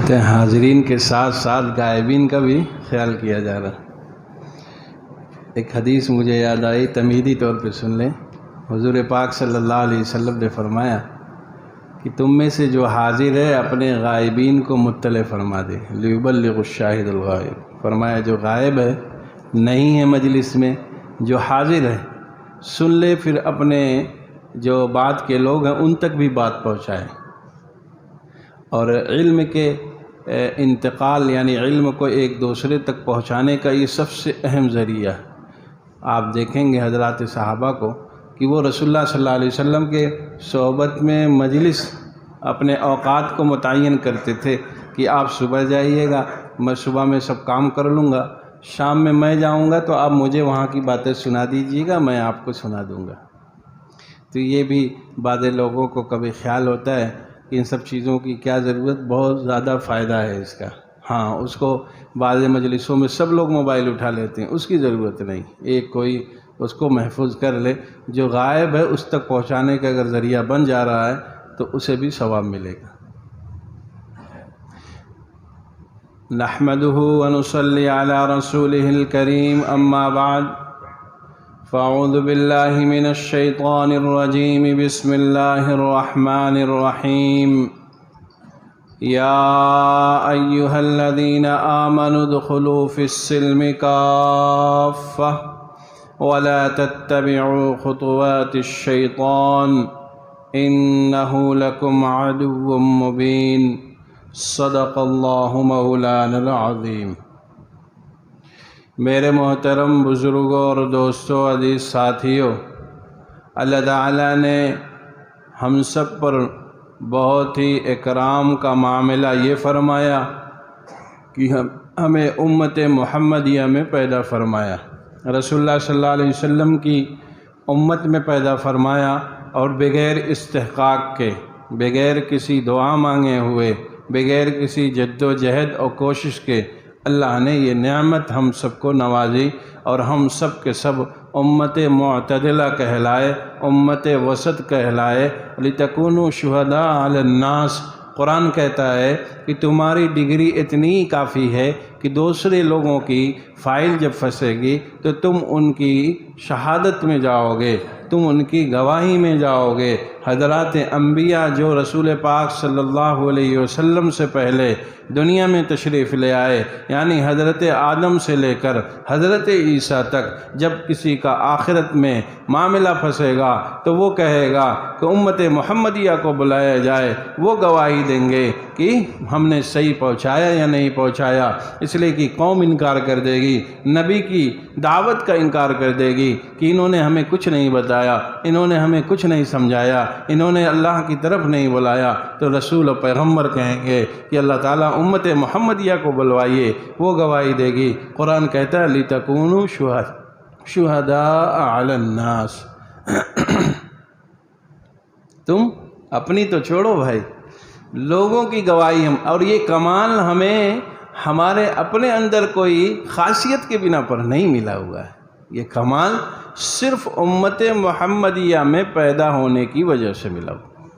کہتے ہیں حاضرین کے ساتھ ساتھ غائبین کا بھی خیال کیا جا رہا۔ ایک حدیث مجھے یاد آئی، تمہیدی طور پہ سن لیں۔ حضور پاک صلی اللہ علیہ وسلم نے فرمایا کہ تم میں سے جو حاضر ہے اپنے غائبین کو مطلع فرما دے، لیبلغ الشاہد الغائب۔ فرمایا جو غائب ہے، نہیں ہے مجلس میں، جو حاضر ہے سن لے، پھر اپنے جو بات کے لوگ ہیں ان تک بھی بات پہنچائے۔ اور علم کے انتقال یعنی علم کو ایک دوسرے تک پہنچانے کا یہ سب سے اہم ذریعہ ہے۔ آپ دیکھیں گے حضرات صحابہ کو کہ وہ رسول اللہ صلی اللہ علیہ وسلم کے صحبت میں مجلس اپنے اوقات کو متعین کرتے تھے کہ آپ صبح جائیے گا، میں صبح میں سب کام کر لوں گا، شام میں جاؤں گا تو آپ مجھے وہاں کی باتیں سنا دیجیے گا، میں آپ کو سنا دوں گا۔ تو یہ بھی بعض لوگوں کو کبھی خیال ہوتا ہے کہ ان سب چیزوں کی کیا ضرورت، بہت زیادہ فائدہ ہے اس کا۔ ہاں، اس کو بعض مجلسوں میں سب لوگ موبائل اٹھا لیتے ہیں، اس کی ضرورت نہیں، ایک کوئی اس کو محفوظ کر لے، جو غائب ہے اس تک پہنچانے کا اگر ذریعہ بن جا رہا ہے تو اسے بھی ثواب ملے گا۔ نحمده ونصلي على رسوله الكريم، اما بعد فاعوذ بالله من الشيطان الرجيم، بسم الله الرحمن الرحيم۔ يا أيها الذين آمنوا ادخلوا في السلم كافة ولا تتبعوا خطوات الشيطان إنه لكم عدو مبين۔ صدق اللہ مولانا العظیم۔ میرے محترم بزرگوں اور دوستوں، عزیز ساتھیوں، اللہ تعالیٰ نے ہم سب پر بہت ہی اکرام کا معاملہ یہ فرمایا کہ ہمیں امت محمدیہ میں پیدا فرمایا، رسول اللہ صلی اللہ علیہ وسلم کی امت میں پیدا فرمایا، اور بغیر استحقاق کے، بغیر کسی دعا مانگے ہوئے، بغیر کسی جد و جہد اور کوشش کے اللہ نے یہ نعمت ہم سب کو نوازی، اور ہم سب کے سب امت معتدلہ کہلائے، امت وسط کہلائے۔ لِتَكُونُوا شُهَدَاءَ عَلَى النَّاسِ، قرآن کہتا ہے کہ تمہاری ڈگری اتنی کافی ہے کہ دوسرے لوگوں کی فائل جب پھنسے گی تو تم ان کی شہادت میں جاؤ گے، تم ان کی گواہی میں جاؤ گے۔ حضرات انبیاء جو رسول پاک صلی اللہ علیہ وسلم سے پہلے دنیا میں تشریف لے آئے، یعنی حضرت آدم سے لے کر حضرت عیسیٰ تک، جب کسی کا آخرت میں معاملہ پھنسے گا تو وہ کہے گا کہ امت محمدیہ کو بلایا جائے، وہ گواہی دیں گے کہ ہم نے صحیح پہنچایا یا نہیں پہنچایا، اس لیے کہ قوم انکار کر دے گی، نبی کی دعوت کا انکار کر دے گی کہ انہوں نے ہمیں کچھ نہیں بتایا، انہوں نے ہمیں کچھ نہیں سمجھایا، انہوں نے اللہ کی طرف نہیں بلایا۔ تو رسول و پیغمبر کہیں گے کہ اللہ تعالیٰ امت محمدیہ کو بلوائیے، وہ گواہی دے گی۔ قرآن کہتا ہے لِتَكُونُوا شُهَدَاءَ عَلَى النَّاسِ۔ تم اپنی تو چھوڑو بھائی، لوگوں کی گواہی اور یہ کمال ہمیں ہمارے اپنے اندر کوئی خاصیت کے بنا پر نہیں ملا ہوا ہے، یہ کمال صرف امت محمدیہ میں پیدا ہونے کی وجہ سے ملا ہوا۔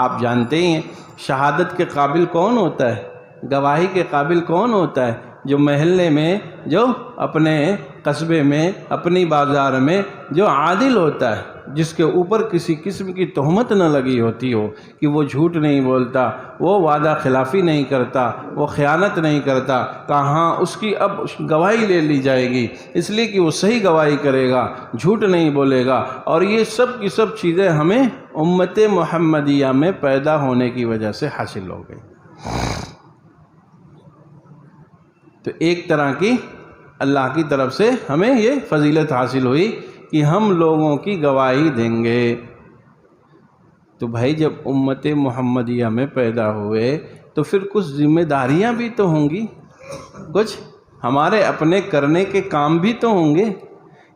آپ جانتے ہی ہیں شہادت کے قابل کون ہوتا ہے، گواہی کے قابل کون ہوتا ہے؟ جو محلے میں، جو اپنے قصبے میں، اپنی بازار میں جو عادل ہوتا ہے، جس کے اوپر کسی قسم کی تہمت نہ لگی ہوتی ہو، کہ وہ جھوٹ نہیں بولتا، وہ وعدہ خلافی نہیں کرتا، وہ خیانت نہیں کرتا، کہاں اس کی اب گواہی لے لی جائے گی، اس لیے کہ وہ صحیح گواہی کرے گا، جھوٹ نہیں بولے گا۔ اور یہ سب کی سب چیزیں ہمیں امت محمدیہ میں پیدا ہونے کی وجہ سے حاصل ہو گئی۔ تو ایک طرح کی اللہ کی طرف سے ہمیں یہ فضیلت حاصل ہوئی کہ ہم لوگوں کی گواہی دیں گے۔ تو بھائی جب امت محمدیہ میں پیدا ہوئے تو پھر کچھ ذمہ داریاں بھی تو ہوں گی، کچھ ہمارے اپنے کرنے کے کام بھی تو ہوں گے۔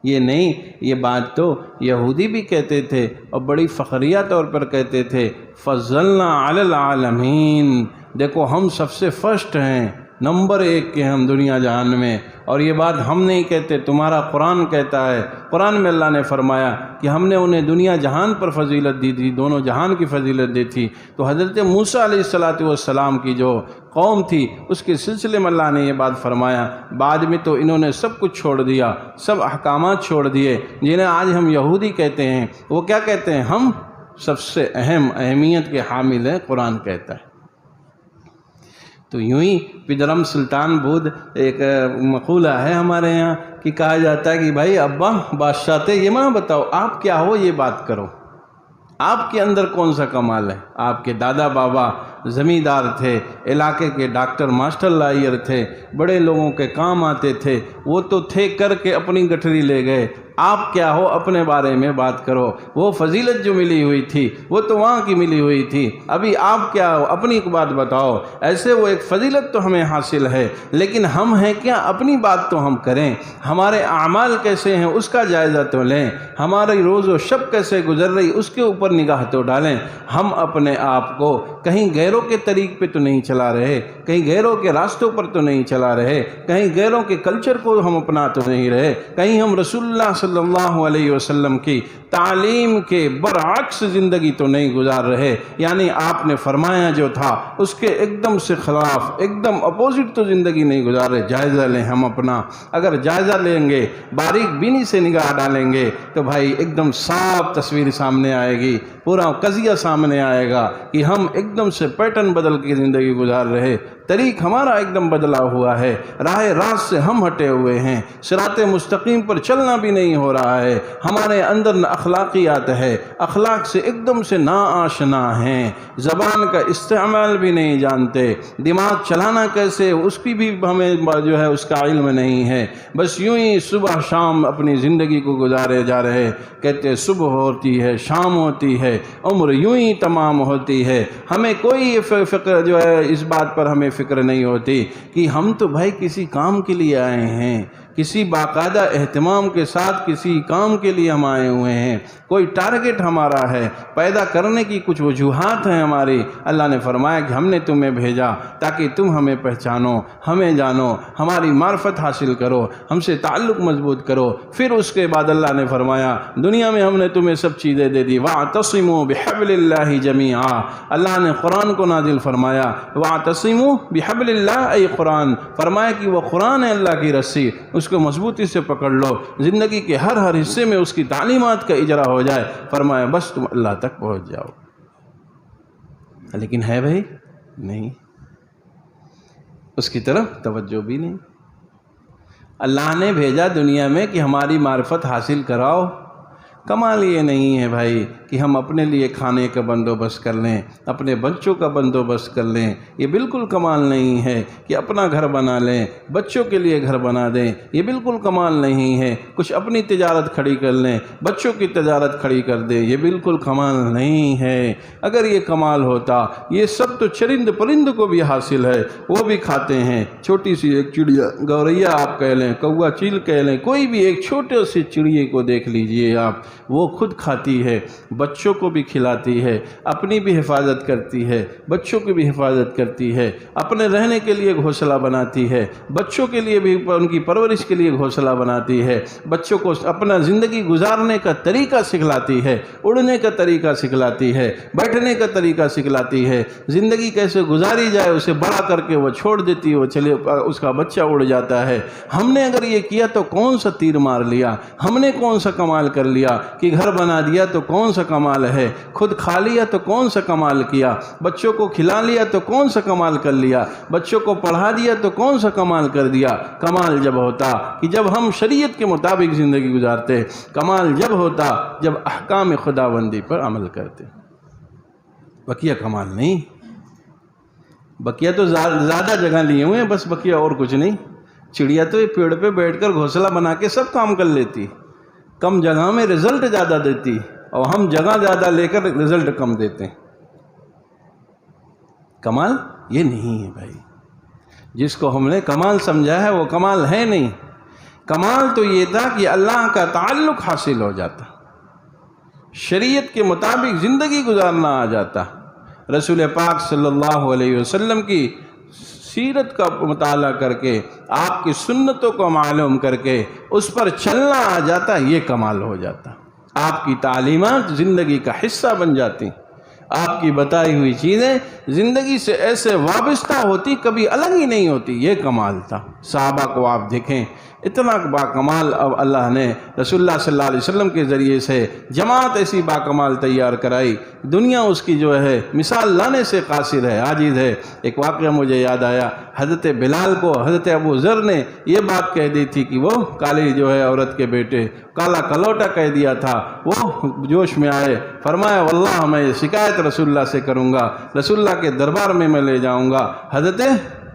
یہ نہیں، یہ بات تو یہودی بھی کہتے تھے اور بڑی فخریہ طور پر کہتے تھے، فضلنا علی العالمین، دیکھو ہم سب سے فرسٹ ہیں، نمبر 1 کے ہم دنیا جہان میں۔ اور یہ بات ہم نہیں کہتے، تمہارا قرآن کہتا ہے۔ قرآن میں اللہ نے فرمایا کہ ہم نے انہیں دنیا جہان پر فضیلت دی تھی، دونوں جہان کی فضیلت دی تھی۔ تو حضرت موسیٰ علیہ السلام کی جو قوم تھی، اس کے سلسلے میں اللہ نے یہ بات فرمایا۔ بعد میں تو انہوں نے سب کچھ چھوڑ دیا، سب احکامات چھوڑ دیے، جنہیں آج ہم یہودی کہتے ہیں۔ وہ کیا کہتے ہیں؟ ہم سب سے اہمیت کے حامل ہیں، قرآن کہتا ہے۔ تو یوں ہی پدرم سلطان بود ایک مقولہ ہے ہمارے یہاں کہ کہا جاتا ہے کہ بھائی ابا بادشاہ تھے، یہ ماں بتاؤ آپ کیا ہو، یہ بات کرو، آپ کے اندر کون سا کمال ہے؟ آپ کے دادا بابا زمیندار تھے، علاقے کے ڈاکٹر ماسٹر لائر تھے، بڑے لوگوں کے کام آتے تھے، وہ تو تھے کر کے اپنی گٹھری لے گئے، آپ کیا ہو اپنے بارے میں بات کرو۔ وہ فضیلت جو ملی ہوئی تھی وہ تو وہاں کی ملی ہوئی تھی، ابھی آپ کیا ہو اپنی ایک بات بتاؤ۔ ایسے وہ ایک فضیلت تو ہمیں حاصل ہے، لیکن ہم ہیں کیا؟ اپنی بات تو ہم کریں، ہمارے اعمال کیسے ہیں اس کا جائزہ تو لیں، ہماری روز و شب کیسے گزر رہی اس کے اوپر نگاہ تو ڈالیں۔ ہم اپنے آپ کو کہیں غیروں کے طریق پہ تو نہیں چلا رہے، کہیں غیروں کے راستوں پر تو نہیں چلا رہے، کہیں غیروں کے کلچر کو ہم اپنا تو نہیں رہے، کہیں ہم رسول اللہ صلی اللہ علیہ وسلم کی تعلیم کے برعکس زندگی تو نہیں گزار رہے۔ یعنی آپ نے فرمایا جو تھا اس کے ایک دم سے خلاف، ایک دم اپوزٹ تو زندگی نہیں گزار رہے۔ جائزہ لیں ہم اپنا، اگر جائزہ لیں گے، باریک بینی سے نگاہ ڈالیں گے تو بھائی ایک دم صاف تصویر سامنے آئے گی، پورا قضیہ سامنے آئے گا کہ ہم ایک دم سے پیٹرن بدل کے زندگی گزار رہے، طریق ہمارا ایک دم بدلا ہوا ہے، راہ راست سے ہم ہٹے ہوئے ہیں، صراط مستقیم پر چلنا بھی نہیں ہو رہا ہے، ہمارے اندر نہ اخلاقیات ہے، اخلاق سے ایک دم سے نا آشنا ہیں، زبان کا استعمال بھی نہیں جانتے، دماغ چلانا کیسے اس کی بھی ہمیں جو ہے اس کا علم نہیں ہے، بس یوں ہی صبح شام اپنی زندگی کو گزارے جا رہے۔ کہتے صبح ہوتی ہے، شام ہوتی ہے، عمر یوں ہی تمام ہوتی ہے، ہمیں کوئی فکر جو ہے اس بات پر ہمیں فکر نہیں ہوتی کہ ہم تو بھائی کسی کام کے لیے آئے ہیں، کسی باقاعدہ اہتمام کے ساتھ کسی کام کے لیے ہم آئے ہوئے ہیں، کوئی ٹارگٹ ہمارا ہے، پیدا کرنے کی کچھ وجوہات ہیں ہماری۔ اللہ نے فرمایا کہ ہم نے تمہیں بھیجا تاکہ تم ہمیں پہچانو، ہمیں جانو، ہماری معرفت حاصل کرو، ہم سے تعلق مضبوط کرو۔ پھر اس کے بعد اللہ نے فرمایا دنیا میں ہم نے تمہیں سب چیزیں دے دی، وَاعْتَصِمُوا بِحَبْلِ اللَّهِ جَمِيعًا۔ اللہ نے قرآن کو نازل فرمایا، وَاعْتَصِمُوا بِحَبْلِ اللَّهِ، اے قرآن، فرمایا کہ وہ قرآن ہے اللہ کی رسی، اس کو مضبوطی سے پکڑ لو، زندگی کے ہر حصے میں اس کی تعلیمات کا اجرا ہو جائے۔ فرمایا بس تم اللہ تک پہنچ جاؤ۔ لیکن ہے بھائی نہیں، اس کی طرف توجہ بھی نہیں۔ اللہ نے بھیجا دنیا میں کہ ہماری معرفت حاصل کراؤ، کمال یہ نہیں ہے بھائی کہ ہم اپنے لیے کھانے کا بندوبست کر لیں، اپنے بچوں کا بندوبست کر لیں، یہ بالکل کمال نہیں ہے کہ اپنا گھر بنا لیں، بچوں کے لیے گھر بنا دیں، یہ بالکل کمال نہیں ہے، کچھ اپنی تجارت کھڑی کر لیں، بچوں کی تجارت کھڑی کر دیں، یہ بالکل کمال نہیں ہے۔ اگر یہ کمال ہوتا، یہ سب تو چرند پرند کو بھی حاصل ہے، وہ بھی کھاتے ہیں۔ چھوٹی سی ایک چڑیا، گوریا آپ کہہ لیں، کوا چیل کہہ لیں، کوئی بھی ایک چھوٹے سی چڑیے کو دیکھ لیجئے آپ، وہ خود کھاتی ہے، بچوں کو بھی کھلاتی ہے، اپنی بھی حفاظت کرتی ہے، بچوں کی بھی حفاظت کرتی ہے، اپنے رہنے کے لیے گھونسلہ بناتی ہے، بچوں کے لیے بھی ان کی پرورش کے لیے گھونسلہ بناتی ہے، بچوں کو اپنا زندگی گزارنے کا طریقہ سکھلاتی ہے، اڑنے کا طریقہ سکھلاتی ہے، بیٹھنے کا طریقہ سکھلاتی ہے، زندگی کیسے گزاری جائے اسے بڑا کر کے وہ چھوڑ دیتی ہے، وہ چلے اس کا بچہ اڑ جاتا ہے۔ ہم نے اگر یہ کیا تو کون سا تیر مار لیا، ہم نے کون سا کمال کر لیا کہ گھر بنا دیا تو کون سا کمال ہے، خود کھا لیا تو کون سا کمال کیا، بچوں کو کھلا لیا تو کون سا کمال کر لیا، بچوں کو پڑھا دیا تو کون سا کمال کر دیا۔ کمال جب ہوتا کہ جب ہم شریعت کے مطابق زندگی گزارتے، کمال جب ہوتا جب احکام خداوندی پر عمل کرتے، بقیہ کمال نہیں۔ بقیہ تو زیادہ جگہ لیے ہوئے ہیں، بس بقیہ اور کچھ نہیں۔ چڑیا تو یہ پیڑ پہ بیٹھ کر گھونسلہ بنا کے سب کام کر لیتی، کم جگہ میں رزلٹ زیادہ دیتی، اور ہم جگہ زیادہ لے کر رزلٹ کم دیتے ہیں۔ کمال یہ نہیں ہے بھائی، جس کو ہم نے کمال سمجھا ہے وہ کمال ہے نہیں۔ کمال تو یہ تھا کہ اللہ کا تعلق حاصل ہو جاتا، شریعت کے مطابق زندگی گزارنا آ جاتا، رسول پاک صلی اللہ علیہ وسلم کی سیرت کا مطالعہ کر کے، آپ کی سنتوں کو معلوم کر کے اس پر چلنا آ جاتا، یہ کمال ہو جاتا۔ آپ کی تعلیمات زندگی کا حصہ بن جاتی، آپ کی بتائی ہوئی چیزیں زندگی سے ایسے وابستہ ہوتی، کبھی الگ ہی نہیں ہوتی، یہ کمال تھا۔ صحابہ کو آپ دیکھیں، اتنا باکمال اب اللہ نے رسول اللہ صلی اللہ علیہ وسلم کے ذریعے سے جماعت ایسی باکمال تیار کرائی، دنیا اس کی جو ہے مثال لانے سے قاصر ہے، عاجز ہے۔ ایک واقعہ مجھے یاد آیا، حضرت بلال کو حضرت ابو ذر نے یہ بات کہہ دی تھی کہ وہ کالی جو ہے عورت کے بیٹے، کالا کلوٹا کہہ دیا تھا، وہ جوش میں آئے، فرمایا واللہ میں یہ شکایت رسول اللہ سے کروں گا، رسول اللہ کے دربار میں لے جاؤں گا۔ حضرت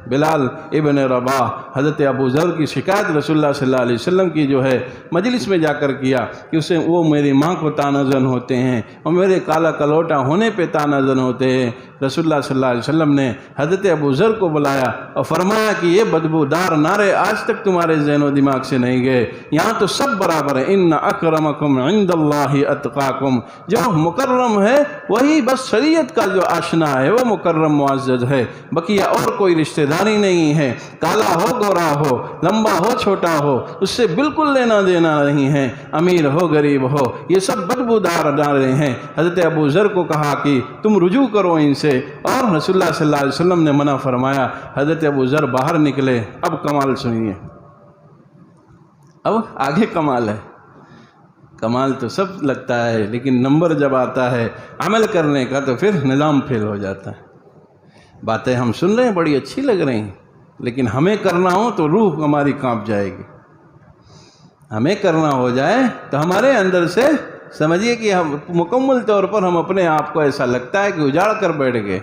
بلال ابن رباح حضرت ابو ذر کی شکایت رسول اللہ صلی اللہ علیہ وسلم کی جو ہے مجلس میں جا کر کیا کہ اسے وہ میری ماں کو تانا زن ہوتے ہیں اور میرے کالا کلوٹا ہونے پہ تانا زن ہوتے ہیں۔ رسول اللہ صلی اللہ علیہ وسلم نے حضرت ابو ذر کو بلایا اور فرمایا کہ یہ بدبودار نعرے آج تک تمہارے ذہن و دماغ سے نہیں گئے، یہاں تو سب برابر ہیں، ان اکرمکم عند اللہ اتقاکم، جو مکرم ہے وہی بس شریعت کا جو آشنا ہے وہ مکرم معزز ہے، بقیہ اور کوئی رشتہ داری نہیں ہے، کالا ہو گورا ہو، لمبا ہو چھوٹا ہو، اس سے بالکل لینا دینا نہیں ہے، امیر ہو غریب ہو، یہ سب بدبودار نعرے ہیں۔ حضرت ابو ذر کو کہا کہ تم رجوع کرو ان سے، اور رسول اللہ صلی اللہ علیہ وسلم نے منع فرمایا۔ حضرت ابو ذر باہر نکلے، اب کمال سنیے، اب آگے کمال ہے۔ کمال تو سب لگتا ہے، لیکن نمبر جب آتا ہے عمل کرنے کا تو پھر نظام فیل ہو جاتا ہے۔ باتیں ہم سن رہے ہیں بڑی اچھی لگ رہی ہیں، لیکن ہمیں کرنا ہو تو روح ہماری کانپ جائے گی۔ ہمیں کرنا ہو جائے تو ہمارے اندر سے سمجھیے کہ ہم مکمل طور پر ہم اپنے آپ کو ایسا لگتا ہے کہ اجاڑ کر بیٹھ گئے۔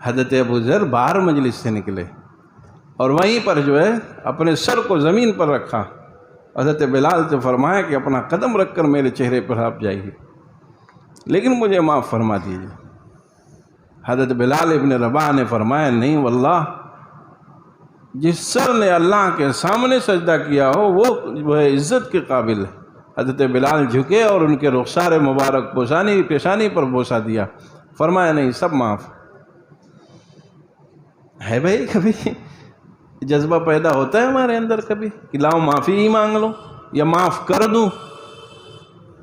حضرت ابو ذر باہر مجلس سے نکلے اور وہیں پر جو ہے اپنے سر کو زمین پر رکھا، حضرت بلال سے فرمایا کہ اپنا قدم رکھ کر میرے چہرے پر آپ جائیے، لیکن مجھے معاف فرما دیجیے۔ حضرت بلال ابن رباح نے فرمایا نہیں واللہ، جس سر نے اللہ کے سامنے سجدہ کیا ہو وہ ہے عزت کے قابل ہے۔ حضرت بلال جھکے اور ان کے رخسار مبارک پیشانی پر بوسہ دیا، فرمایا نہیں سب معاف ہے۔ بھائی کبھی جذبہ پیدا ہوتا ہے ہمارے اندر کبھی کہ لاؤ معافی ہی مانگ لو یا معاف کر دوں،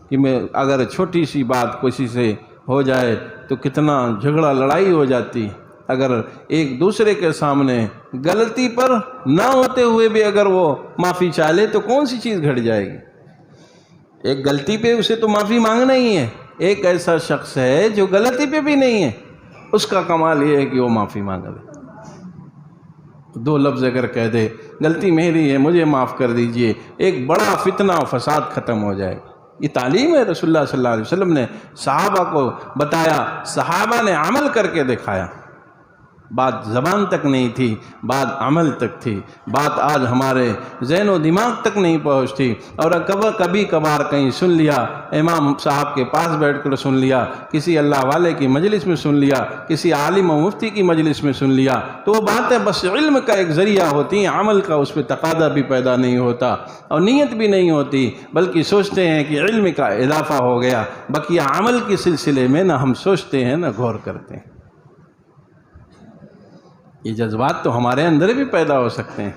کہ میں اگر چھوٹی سی بات کسی سے ہو جائے تو کتنا جھگڑا لڑائی ہو جاتی، اگر ایک دوسرے کے سامنے غلطی پر نہ ہوتے ہوئے بھی اگر وہ معافی چاہے تو کون سی چیز گھٹ جائے گی؟ ایک غلطی پہ اسے تو معافی مانگنا ہی ہے۔ ایک ایسا شخص ہے جو غلطی پہ بھی نہیں ہے، اس کا کمال یہ ہے کہ وہ معافی مانگ لے، دو لفظ اگر کہہ دے غلطی میری ہے مجھے معاف کر دیجئے، ایک بڑا فتنہ و فساد ختم ہو جائے گا۔ یہ تعلیم ہے رسول اللہ صلی اللہ علیہ وسلم نے صحابہ کو بتایا، صحابہ نے عمل کر کے دکھایا۔ بات زبان تک نہیں تھی، بات عمل تک تھی، بات آج ہمارے ذہن و دماغ تک نہیں پہنچتی، اور کبھی کبھار کہیں سن لیا، امام صاحب کے پاس بیٹھ کر سن لیا، کسی اللہ والے کی مجلس میں سن لیا، کسی عالم و مفتی کی مجلس میں سن لیا، تو وہ باتیں بس علم کا ایک ذریعہ ہوتی ہیں، عمل کا اس پہ تقاضا بھی پیدا نہیں ہوتا اور نیت بھی نہیں ہوتی، بلکہ سوچتے ہیں کہ علم کا اضافہ ہو گیا، بقیہ عمل کے سلسلے میں نہ ہم سوچتے ہیں نہ غور کرتے ہیں۔ یہ جذبات تو ہمارے اندر بھی پیدا ہو سکتے ہیں،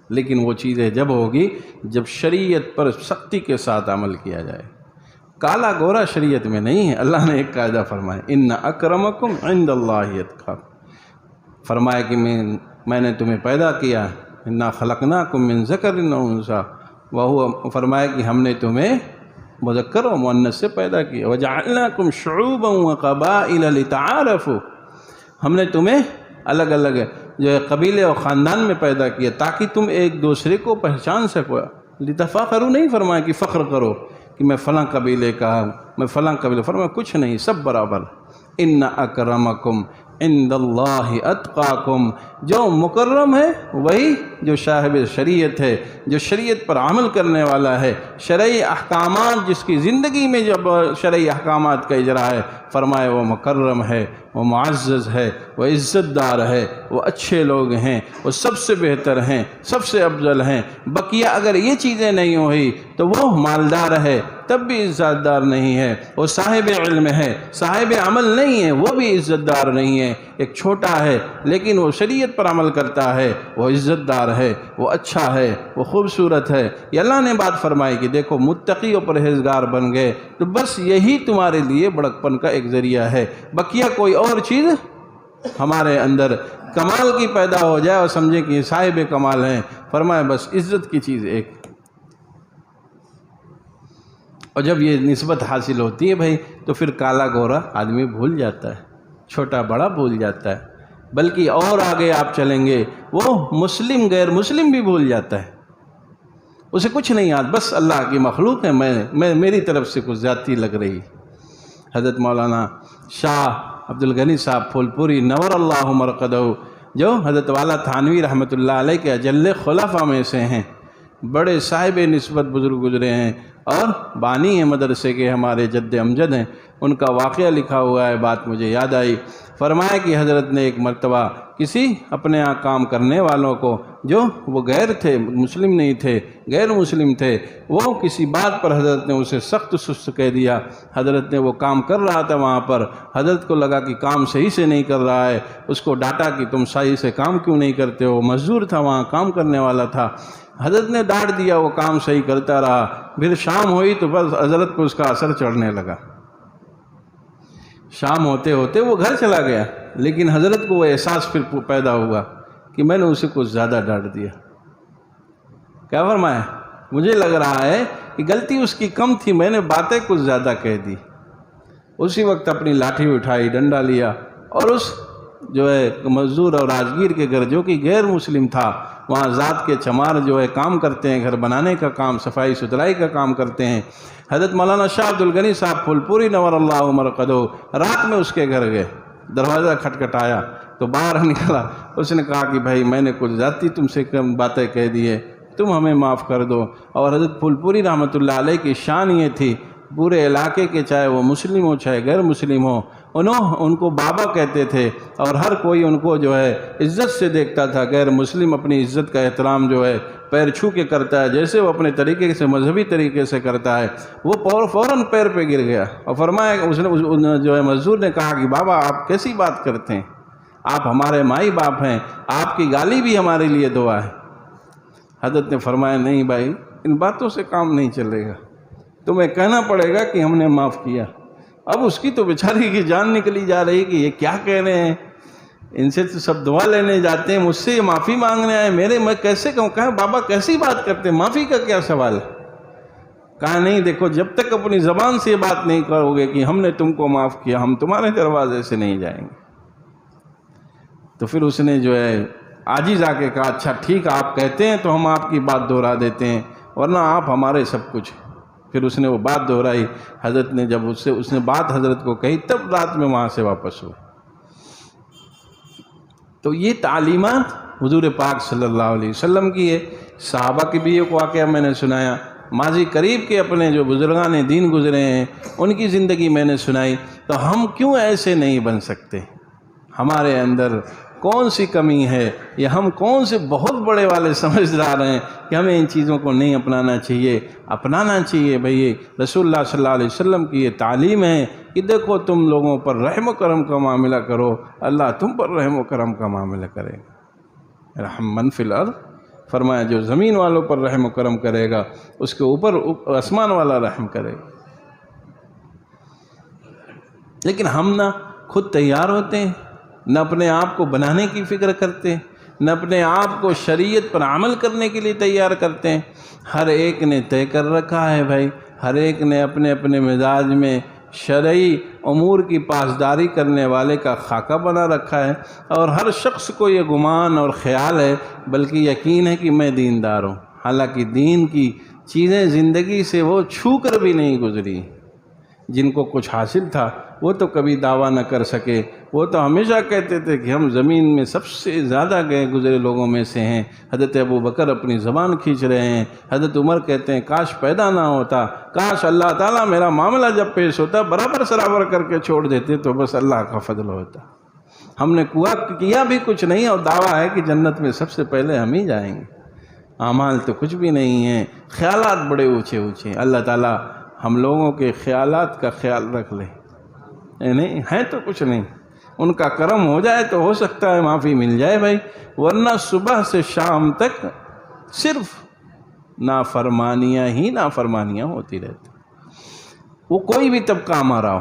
لیکن وہ چیزیں جب ہوگی جب شریعت پر سختی کے ساتھ عمل کیا جائے۔ کالا گورا شریعت میں نہیں ہے۔ اللہ نے ایک قاعدہ فرمایا، ان اکرمکم عند اللہ اتقاکم، فرمایا کہ میں نے تمہیں پیدا کیا، انا خلقناکم من ذکر و انثی، وہو فرمایا کہ ہم نے تمہیں مذکر و مؤنث سے پیدا کیا، وجعلناکم شعوبا وقبائل لتعارفوا، ہم نے تمہیں الگ الگ جو ہے قبیلے اور خاندان میں پیدا کیا تاکہ تم ایک دوسرے کو پہچان سکو۔ لتفاخروا نہیں فرمایا کہ فخر کرو کہ میں فلاں قبیلے کا ہوں، میں فلاں قبیلے، فرمایا کچھ نہیں، سب برابر۔ ان اکرمکم عند اللہ اتقاکم، جو مکرم ہے وہی جو صاحب شریعت ہے، جو شریعت پر عمل کرنے والا ہے، شرعی احکامات جس کی زندگی میں جب شرعی احکامات کا اجرا ہے، فرمائے وہ مکرم ہے، وہ معزز ہے، وہ عزت دار ہے، وہ اچھے لوگ ہیں، وہ سب سے بہتر ہیں، سب سے افضل ہیں۔ بقیہ اگر یہ چیزیں نہیں ہوئی تو وہ مالدار ہے تب بھی عزت دار نہیں ہے، وہ صاحب علم ہے، صاحب عمل نہیں ہے، وہ بھی عزت دار نہیں ہے۔ ایک چھوٹا ہے لیکن وہ شریعت پر عمل کرتا ہے، وہ عزت دار ہے، وہ اچھا ہے، وہ خوبصورت ہے۔ یہ اللہ نے بات فرمائی کہ دیکھو متقی اور پرہیزگار بن گئے تو بس یہی تمہارے لیے بڑکپن کا ایک ذریعہ ہے۔ بقیہ کوئی اور چیز ہمارے اندر کمال کی پیدا ہو جائے اور سمجھے کہ یہ صاحب کمال ہیں، فرمایا بس عزت کی چیز ایک۔ اور جب یہ نسبت حاصل ہوتی ہے بھائی تو پھر کالا گورا آدمی بھول جاتا ہے، چھوٹا بڑا بھول جاتا ہے، بلکہ اور آگے آپ چلیں گے وہ مسلم غیر مسلم بھی بھول جاتا ہے، اسے کچھ نہیں یاد، بس اللہ کی مخلوق ہے، میں میری طرف سے کچھ زیادتی لگ رہی۔ حضرت مولانا شاہ عبد الغنی صاحب پھول پوری نور اللہ مرقدہ، جو حضرت والا تھانوی رحمۃ اللہ علیہ کے اجل خلفاء میں سے ہیں، بڑے صاحب نسبت بزرگ گزرے ہیں اور بانی ہیں مدرسے کے، ہمارے جد امجد ہیں، ان کا واقعہ لکھا ہوا ہے، بات مجھے یاد آئی۔ فرمایا کہ حضرت نے ایک مرتبہ کسی اپنے یہاں کام کرنے والوں کو، جو وہ غیر تھے، مسلم نہیں تھے، غیر مسلم تھے، وہ کسی بات پر حضرت نے اسے سخت سست کہہ دیا۔ حضرت نے وہ کام کر رہا تھا وہاں پر، حضرت کو لگا کہ کام صحیح سے نہیں کر رہا ہے، اس کو ڈانٹا کہ تم صحیح سے کام کیوں نہیں کرتے ہو، مزدور تھا وہاں، کام کرنے والا تھا۔ حضرت نے ڈانٹ دیا، وہ کام صحیح کرتا رہا، پھر شام ہوئی تو بس حضرت کو اس کا اثر چڑھنے لگا، شام ہوتے ہوتے وہ گھر چلا گیا، لیکن حضرت کو وہ احساس پھر پیدا ہوا کہ میں نے اسے کچھ زیادہ ڈانٹ دیا۔ کیا فرمایا؟ مجھے لگ رہا ہے کہ غلطی اس کی کم تھی، میں نے باتیں کچھ زیادہ کہہ دی۔ اسی وقت اپنی لاٹھی اٹھائی، ڈنڈا لیا اور اس جو ہے مزدور اور راجگیر کے گھر، جو کہ غیر مسلم تھا، وہاں ذات کے چمار جو ہے کام کرتے ہیں، گھر بنانے کا کام، صفائی ستھرائی کا کام کرتے ہیں، حضرت مولانا شاہ عبد الغنی صاحب پھول پوری نور اللہ مرقدہ رات میں اس کے گھر گئے، دروازہ کھٹکھٹایا تو باہر نکلا، اس نے کہا کہ بھائی میں نے کچھ زیادتی تم سے کم باتیں کہہ دی ہے، تم ہمیں معاف کر دو۔ اور حضرت پھول پوری رحمۃ اللہ علیہ کی شان یہ تھی، پورے علاقے کے چاہے وہ مسلم ہو چاہے غیر مسلم ہو، ان کو بابا کہتے تھے اور ہر کوئی ان کو جو ہے عزت سے دیکھتا تھا۔ غیر مسلم اپنی عزت کا احترام جو ہے پیر چھو کے کرتا ہے، جیسے وہ اپنے طریقے سے مذہبی طریقے سے کرتا ہے، وہ فوراً پیر پہ گر گیا اور فرمایا کہ اس نے جو ہے مزدور نے کہا کہ بابا آپ کیسی بات کرتے ہیں، آپ ہمارے مائی باپ ہیں، آپ کی گالی بھی ہمارے لیے دعا ہے۔ حضرت نے فرمایا نہیں بھائی، ان باتوں سے کام نہیں چلے گا، تمہیں کہنا پڑے گا کہ ہم نے معاف کیا۔ اب اس کی تو بیچاری کی جان نکلی جا رہی کہ یہ کیا کہہ رہے ہیں، ان سے تو سب دعا لینے جاتے ہیں، مجھ سے یہ معافی مانگنے آئے، میں کیسے کہوں؟ کہا بابا کیسی بات کرتے ہیں، معافی کا کیا سوال ہے؟ کہا نہیں دیکھو، جب تک اپنی زبان سے یہ بات نہیں کرو گے کہ ہم نے تم کو معاف کیا، ہم تمہارے دروازے سے نہیں جائیں گے۔ تو پھر اس نے جو ہے عاجز آ کے کہا اچھا ٹھیک ہے، آپ کہتے ہیں تو ہم آپ کی بات دہرا دیتے ہیں، ورنہ آپ ہمارے سب کچھ۔ پھر اس نے وہ بات دہرائی، حضرت نے جب اس نے بات حضرت کو کہی تب رات میں وہاں سے واپس ہوئے۔ تو یہ تعلیمات حضور پاک صلی اللہ علیہ وسلم کی ہے۔ صحابہ کے بھی ایک واقعہ میں نے سنایا، ماضی قریب کے اپنے جو بزرگان دین گزرے ہیں ان کی زندگی میں نے سنائی۔ تو ہم کیوں ایسے نہیں بن سکتے؟ ہمارے اندر کون سی کمی ہے، یا ہم کون سے بہت بڑے والے سمجھدار ہیں کہ ہمیں ان چیزوں کو نہیں اپنانا چاہیے؟ اپنانا چاہیے بھئی، رسول اللہ صلی اللہ علیہ وسلم کی یہ تعلیم ہے کہ دیکھو تم لوگوں پر رحم و کرم کا معاملہ کرو، اللہ تم پر رحم و کرم کا معاملہ کرے گا۔ رحم من فی الارض، فرمایا جو زمین والوں پر رحم و کرم کرے گا اس کے اوپر آسمان والا رحم کرے گا۔ لیکن ہم نہ خود تیار ہوتے ہیں، نہ اپنے آپ کو بنانے کی فکر کرتے ہیں، نہ اپنے آپ کو شریعت پر عمل کرنے کے لیے تیار کرتے ہیں۔ ہر ایک نے طے کر رکھا ہے بھائی، ہر ایک نے اپنے اپنے مزاج میں شرعی امور کی پاسداری کرنے والے کا خاکہ بنا رکھا ہے، اور ہر شخص کو یہ گمان اور خیال ہے بلکہ یقین ہے کہ میں دیندار ہوں، حالانکہ دین کی چیزیں زندگی سے وہ چھو کر بھی نہیں گزری۔ جن کو کچھ حاصل تھا وہ تو کبھی دعویٰ نہ کر سکے، وہ تو ہمیشہ کہتے تھے کہ ہم زمین میں سب سے زیادہ گئے گزرے لوگوں میں سے ہیں۔ حضرت ابو بکر اپنی زبان کھینچ رہے ہیں، حضرت عمر کہتے ہیں کاش پیدا نہ ہوتا، کاش اللہ تعالیٰ میرا معاملہ جب پیش ہوتا برابر سرابر کر کے چھوڑ دیتے تو بس اللہ کا فضل ہوتا۔ ہم نے کیا بھی کچھ نہیں اور دعویٰ ہے کہ جنت میں سب سے پہلے ہم ہی جائیں گے۔ اعمال تو کچھ بھی نہیں ہیں، خیالات بڑے اونچے اونچے۔ اللہ تعالیٰ ہم لوگوں کے خیالات کا خیال رکھ لے، نہیں ہیں تو کچھ نہیں، ان کا کرم ہو جائے تو ہو سکتا ہے معافی مل جائے بھائی، ورنہ صبح سے شام تک صرف نافرمانیاں ہی نافرمانیاں ہوتی رہتی۔ وہ کوئی بھی طبقہ ہمارا ہو،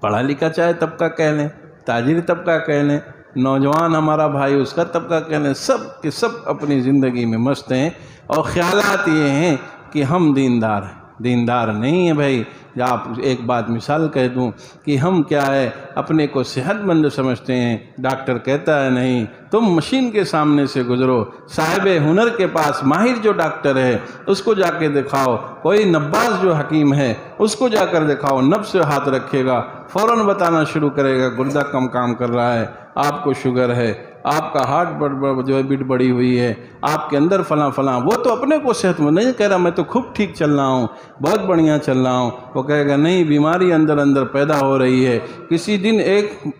پڑھا لکھا چاہے طبقہ کہہ لیں، تاجر طبقہ کہہ لیں، نوجوان ہمارا بھائی اس کا طبقہ کہہ لیں، سب کے سب اپنی زندگی میں مست ہیں، اور خیالات یہ ہیں کہ ہم دیندار ہیں۔ دیندار نہیں ہیں بھائی۔ آپ ایک بات مثال کہہ دوں کہ ہم کیا ہے اپنے کو صحت مند سمجھتے ہیں، ڈاکٹر کہتا ہے نہیں، تم مشین کے سامنے سے گزرو، صاحب ہنر کے پاس، ماہر جو ڈاکٹر ہے اس کو جا کے دکھاؤ، کوئی نباز جو حکیم ہے اس کو جا کر دکھاؤ، نبض سے ہاتھ رکھے گا، فوراً بتانا شروع کرے گا گردہ کم کام کر رہا ہے، آپ کو شوگر ہے، آپ کا ہارٹ جو ہے بیٹ بڑھی ہوئی ہے، آپ کے اندر فلاں فلاں۔ وہ تو اپنے کو صحت مند نہیں کہہ رہا میں تو خوب ٹھیک چل رہا ہوں، بہت بڑھیا چل رہا ہوں، وہ کہے گا نہیں، بیماری اندر اندر پیدا ہو رہی ہے۔ کسی دن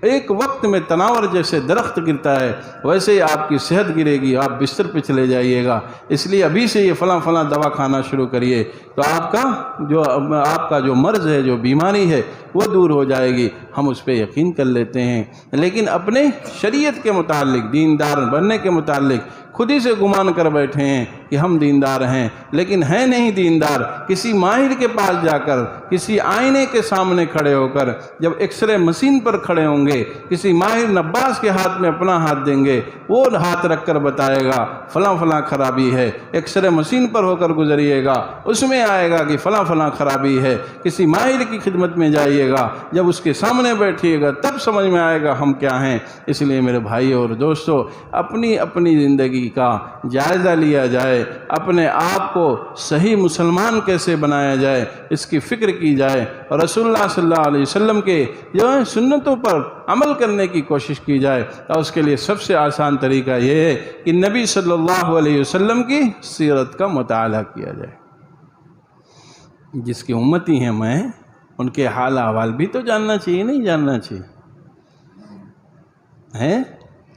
ایک وقت میں تناور جیسے درخت گرتا ہے ویسے ہی آپ کی صحت گرے گی، آپ بستر پہ چلے جائیے گا، اس لیے ابھی سے یہ فلاں فلاں دوا کھانا شروع کریے، تو آپ کا جو مرض ہے، جو بیماری ہے وہ دور ہو جائے گی۔ ہم اس پہ یقین کر لیتے ہیں، لیکن اپنے شریعت کے متعلق، دیندار بننے کے متعلق خود ہی سے گمان کر بیٹھے ہیں کہ ہم دیندار ہیں، لیکن ہیں نہیں دیندار۔ کسی ماہر کے پاس جا کر، کسی آئینے کے سامنے کھڑے ہو کر، جب ایکس رے مشین پر کھڑے ہوں گے، کسی ماہر نباز کے ہاتھ میں اپنا ہاتھ دیں گے، وہ ہاتھ رکھ کر بتائے گا فلاں فلاں خرابی ہے، ایکس رے مشین پر ہو کر گزریے گا، اس میں آئے گا کہ فلاں فلاں خرابی ہے۔ کسی ماہر کی خدمت میں جائیے گا، جب اس کے سامنے بیٹھیے گا تب سمجھ میں آئے گا ہم کیا ہیں۔ اس لیے میرے بھائی اور دوستو، اپنی زندگی کا جائزہ لیا جائے، اپنے آپ کو صحیح مسلمان کیسے بنایا جائے اس کی فکر کی جائے، اور رسول اللہ صلی اللہ علیہ وسلم کے جو ہے سنتوں پر عمل کرنے کی کوشش کی جائے۔ اور اس کے لیے سب سے آسان طریقہ یہ ہے کہ نبی صلی اللہ علیہ وسلم کی سیرت کا مطالعہ کیا جائے۔ جس کی امتی ہیں میں، ان کے حال احوال بھی تو جاننا چاہیے، نہیں جاننا چاہیے؟ ہیں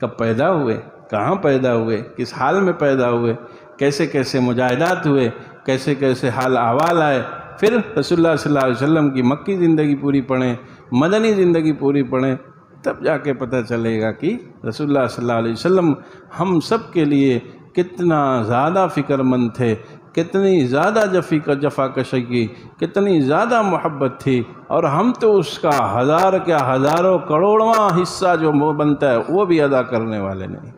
کب پیدا ہوئے، کہاں پیدا ہوئے، کس حال میں پیدا ہوئے، کیسے کیسے مجاہدات ہوئے، کیسے کیسے حال احوال آئے، پھر رسول اللہ صلی اللہ علیہ وسلم کی مکی زندگی پوری پڑھیں، مدنی زندگی پوری پڑھیں، تب جا کے پتہ چلے گا کہ رسول اللہ صلی اللہ علیہ وسلم ہم سب کے لیے کتنا زیادہ فکر مند تھے، کتنی زیادہ جفا کشی کی، کتنی زیادہ محبت تھی، اور ہم تو اس کا ہزاروں کروڑواں حصہ جو بنتا ہے وہ بھی ادا کرنے والے نہیں۔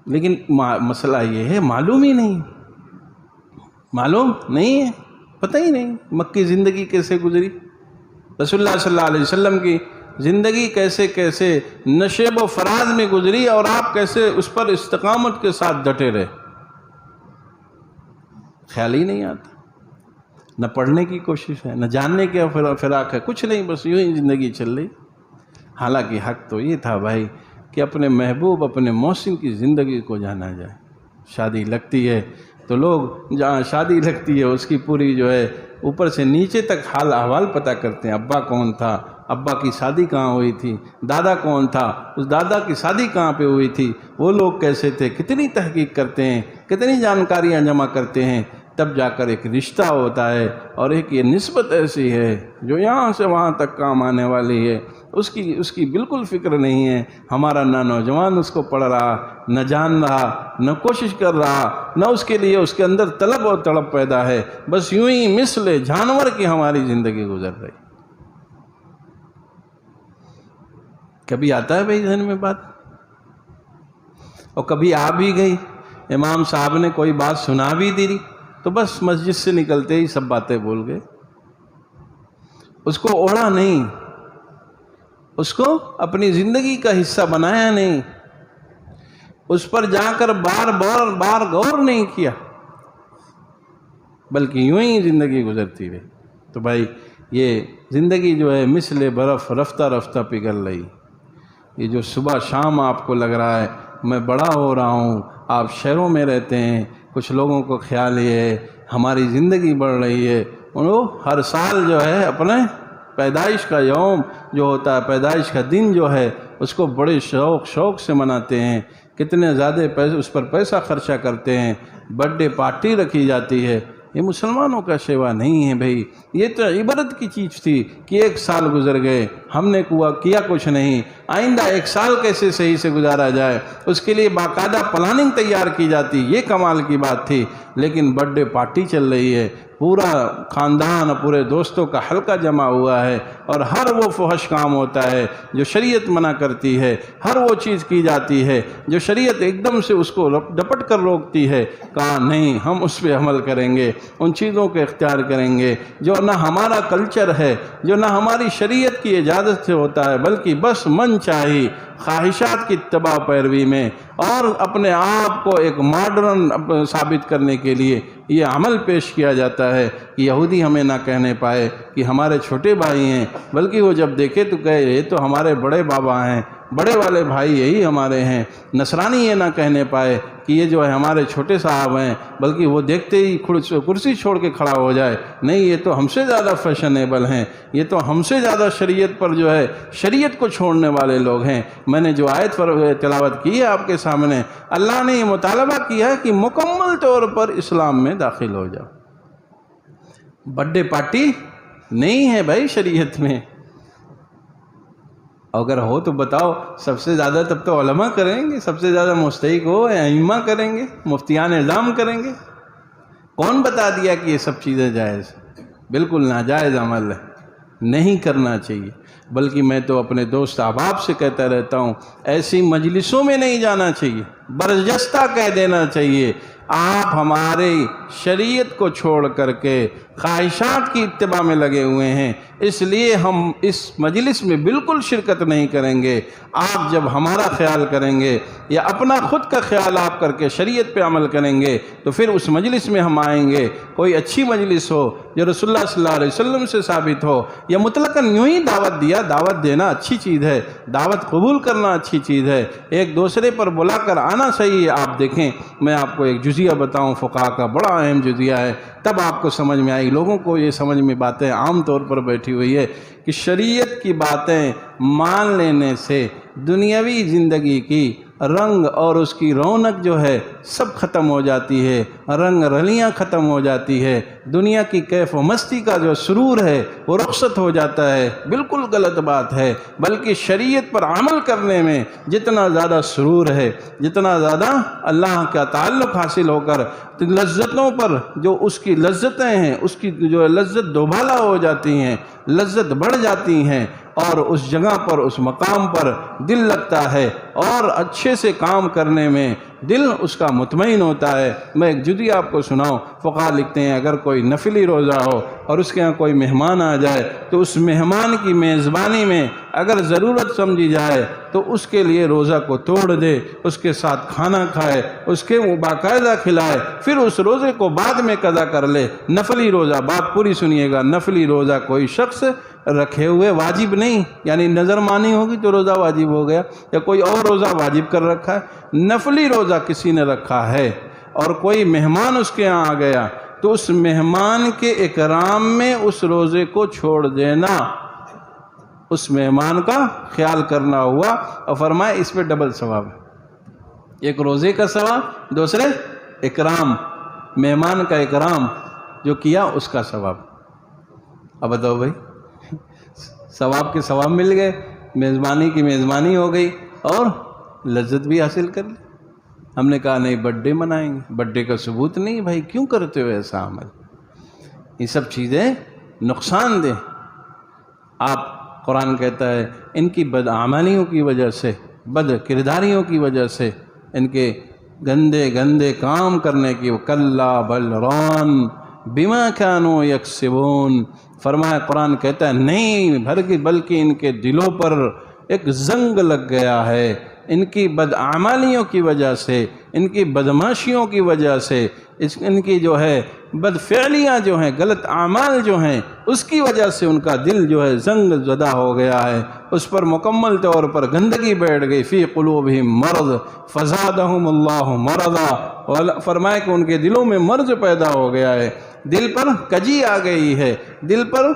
لیکن مسئلہ یہ ہے معلوم ہی نہیں، معلوم نہیں ہے، پتہ ہی نہیں مکی زندگی کیسے گزری، رسول اللہ صلی اللہ علیہ وسلم کی زندگی کیسے کیسے نشیب و فراز میں گزری، اور آپ کیسے اس پر استقامت کے ساتھ ڈٹے رہے، خیال ہی نہیں آتا۔ نہ پڑھنے کی کوشش ہے، نہ جاننے کی فراق ہے، کچھ نہیں، بس یوں ہی زندگی چل رہی۔ حالانکہ حق تو یہ تھا بھائی کہ اپنے محبوب، اپنے محسن کی زندگی کو جانا جائے۔ شادی لگتی ہے تو لوگ جہاں شادی لگتی ہے اس کی پوری جو ہے اوپر سے نیچے تک حال احوال پتہ کرتے ہیں، ابا کون تھا، ابا کی شادی کہاں ہوئی تھی، دادا کون تھا، اس دادا کی شادی کہاں پہ ہوئی تھی، وہ لوگ کیسے تھے، کتنی تحقیق کرتے ہیں، کتنی جانکاریاں جمع کرتے ہیں، تب جا کر ایک رشتہ ہوتا ہے، اور ایک یہ نسبت ایسی ہے جو یہاں سے وہاں تک کام آنے والی ہے۔ اس کی بالکل فکر نہیں ہے، ہمارا نہ نوجوان اس کو پڑھ رہا، نہ جان رہا، نہ کوشش کر رہا، نہ اس کے لیے اس کے اندر طلب اور تڑپ پیدا ہے، بس یوں ہی مثل جانور کی ہماری زندگی گزر رہی۔ کبھی آتا ہے بھائی ذہن میں بات، اور کبھی آ بھی گئی، امام صاحب نے کوئی بات سنا بھی دی تو بس مسجد سے نکلتے ہی سب باتیں بول گئے، اس کو اوڑھا نہیں، اس کو اپنی زندگی کا حصہ بنایا نہیں، اس پر جا کر بار غور نہیں کیا، بلکہ یوں ہی زندگی گزرتی رہی۔ تو بھائی یہ زندگی جو ہے مثل برف رفتہ رفتہ پگھل رہی۔ یہ جو صبح شام آپ کو لگ رہا ہے میں بڑا ہو رہا ہوں، آپ شہروں میں رہتے ہیں، کچھ لوگوں کو خیال یہ ہے ہماری زندگی بڑھ رہی ہے، وہ ہر سال جو ہے اپنے پیدائش کا یوم جو ہوتا ہے، پیدائش کا دن جو ہے، اس کو بڑے شوق سے مناتے ہیں، کتنے زیادہ پیسے اس پر پیسہ خرچہ کرتے ہیں، برتھ ڈے پارٹی رکھی جاتی ہے، یہ مسلمانوں کا سیوا نہیں ہے بھائی، یہ تو عبرت کی چیز تھی کہ 1 سال گزر گئے، ہم نے کیا کچھ نہیں، آئندہ 1 سال کیسے صحیح سے گزارا جائے، اس کے لیے باقاعدہ پلاننگ تیار کی جاتی، یہ کمال کی بات تھی۔ لیکن برتھ ڈے پارٹی چل رہی ہے، پورا خاندان پورے دوستوں کا حلقہ جمع ہوا ہے، اور ہر وہ فحش کام ہوتا ہے جو شریعت منع کرتی ہے، ہر وہ چیز کی جاتی ہے جو شریعت ایک دم سے اس کو ڈپٹ کر روکتی ہے۔ کہا نہیں، ہم اس پہ عمل کریں گے، ان چیزوں کو اختیار کریں گے جو نہ ہمارا کلچر ہے، جو نہ ہماری شریعت کی اجازت سے ہوتا ہے، بلکہ بس من چاہی خواہشات کی اتباع پیروی میں، اور اپنے آپ کو ایک ماڈرن ثابت کرنے کے لیے یہ عمل پیش کیا جاتا ہے کہ یہودی ہمیں نہ کہنے پائے کہ ہمارے چھوٹے بھائی ہیں، بلکہ وہ جب دیکھے تو کہے یہ تو ہمارے بڑے بابا ہیں، بڑے والے بھائی یہی ہمارے ہیں۔ نصرانی یہ نہ کہنے پائے کہ یہ جو ہے ہمارے چھوٹے صاحب ہیں، بلکہ وہ دیکھتے ہی کرسی چھوڑ کے کھڑا ہو جائے، نہیں یہ تو ہم سے زیادہ فیشنیبل ہیں، یہ تو ہم سے زیادہ شریعت پر جو ہے شریعت کو چھوڑنے والے لوگ ہیں۔ میں نے جو آیت پر تلاوت کی ہے آپ کے سامنے، اللہ نے یہ مطالبہ کیا ہے کہ مکمل طور پر اسلام میں داخل ہو جاؤ۔ برتھ ڈے پارٹی نہیں ہے بھائی شریعت میں، اگر ہو تو بتاؤ، سب سے زیادہ تب تو علماء کریں گے، سب سے زیادہ مستحق ہو ائمہ کریں گے، مفتیان اعظام کریں گے۔ کون بتا دیا کہ یہ سب چیزیں جائز؟ بالکل ناجائز عمل ہے، نہیں کرنا چاہیے۔ بلکہ میں تو اپنے دوست احباب سے کہتا رہتا ہوں، ایسی مجلسوں میں نہیں جانا چاہیے، برجستہ کہہ دینا چاہیے آپ ہمارے شریعت کو چھوڑ کر کے خواہشات کی اتباع میں لگے ہوئے ہیں، اس لیے ہم اس مجلس میں بالکل شرکت نہیں کریں گے۔ آپ جب ہمارا خیال کریں گے یا اپنا خود کا خیال آپ کر کے شریعت پہ عمل کریں گے تو پھر اس مجلس میں ہم آئیں گے۔ کوئی اچھی مجلس ہو جو رسول اللہ صلی اللہ علیہ وسلم سے ثابت ہو، یا مطلقاً یوں ہی دعوت دیا، دعوت دینا اچھی چیز ہے، دعوت قبول کرنا اچھی چیز ہے، ایک دوسرے پر بلا کر آنا صحیح ہے۔ آپ دیکھیں، میں آپ کو ایک جزیہ بتاؤں، فقہ کا بڑا اہم جزیہ ہے، تب آپ کو سمجھ میں آئی۔ لوگوں کو یہ سمجھ میں باتیں عام طور پر بیٹھی ہوئی ہے کہ شریعت کی باتیں مان لینے سے دنیاوی زندگی کی رنگ اور اس کی رونق جو ہے سب ختم ہو جاتی ہے، رنگ رلیاں ختم ہو جاتی ہے، دنیا کی کیف و مستی کا جو سرور ہے وہ رخصت ہو جاتا ہے۔ بالکل غلط بات ہے، بلکہ شریعت پر عمل کرنے میں جتنا زیادہ سرور ہے، جتنا زیادہ اللہ کا تعلق حاصل ہو کر لذتوں پر جو اس کی لذتیں ہیں، اس کی جو لذت دوبالا ہو جاتی ہیں، لذت بڑھ جاتی ہیں، اور اس جگہ پر اس مقام پر دل لگتا ہے، اور اچھے سے کام کرنے میں دل اس کا مطمئن ہوتا ہے۔ میں ایک جزیہ آپ کو سناؤں، فقہ لکھتے ہیں اگر کوئی نفلی روزہ ہو اور اس کے یہاں کوئی مہمان آ جائے تو اس مہمان کی میزبانی میں اگر ضرورت سمجھی جائے تو اس کے لیے روزہ کو توڑ دے، اس کے ساتھ کھانا کھائے، اس کے باقاعدہ کھلائے، پھر اس روزے کو بعد میں قضا کر لے۔ نفلی روزہ، بات پوری سنیے گا، نفلی روزہ کوئی شخص رکھے ہوئے واجب نہیں، یعنی نظر مانی ہوگی تو روزہ واجب ہو گیا، یا کوئی اور روزہ واجب کر رکھا ہے، نفلی روزہ کسی نے رکھا ہے اور کوئی مہمان اس کے ہاں آ گیا تو اس مہمان کے اکرام میں اس روزے کو چھوڑ دینا، اس مہمان کا خیال کرنا ہوا، اور فرمائے اس پہ ڈبل ثواب ہے۔ ایک روزے کا ثواب، دوسرے اکرام، مہمان کا اکرام جو کیا اس کا ثواب۔ اب بتاؤ بھائی، ثواب کے ثواب مل گئے، میزبانی کی میزبانی ہو گئی، اور لذت بھی حاصل کر لی۔ ہم نے کہا نہیں، برتھ ڈے منائیں گے، برتھ ڈے کا ثبوت نہیں بھائی، کیوں کرتے ہو ایسا عمل؟ یہ سب چیزیں نقصان دہ۔ آپ قرآن کہتا ہے ان کی بدعمالیوں کی وجہ سے، بد کرداریوں کی وجہ سے، ان کے گندے گندے کام کرنے کی، کلا بل ران بما كانوا یکسبون، فرمایا قرآن کہتا ہے نہیں بلکہ ان کے دلوں پر ایک زنگ لگ گیا ہے، ان کی بدعمالیوں کی وجہ سے، ان کی بدماشیوں کی وجہ سے، ان کی جو ہے بدفعلیاں جو ہیں، غلط اعمال جو ہیں، اس کی وجہ سے ان کا دل جو ہے زنگ زدہ ہو گیا ہے، اس پر مکمل طور پر گندگی بیٹھ گئی۔ فی قلوبہم مرض فزادہم اللہ مرضا، فرمائے کہ ان کے دلوں میں مرض پیدا ہو گیا ہے، دل پر کجی آ گئی ہے، دل پر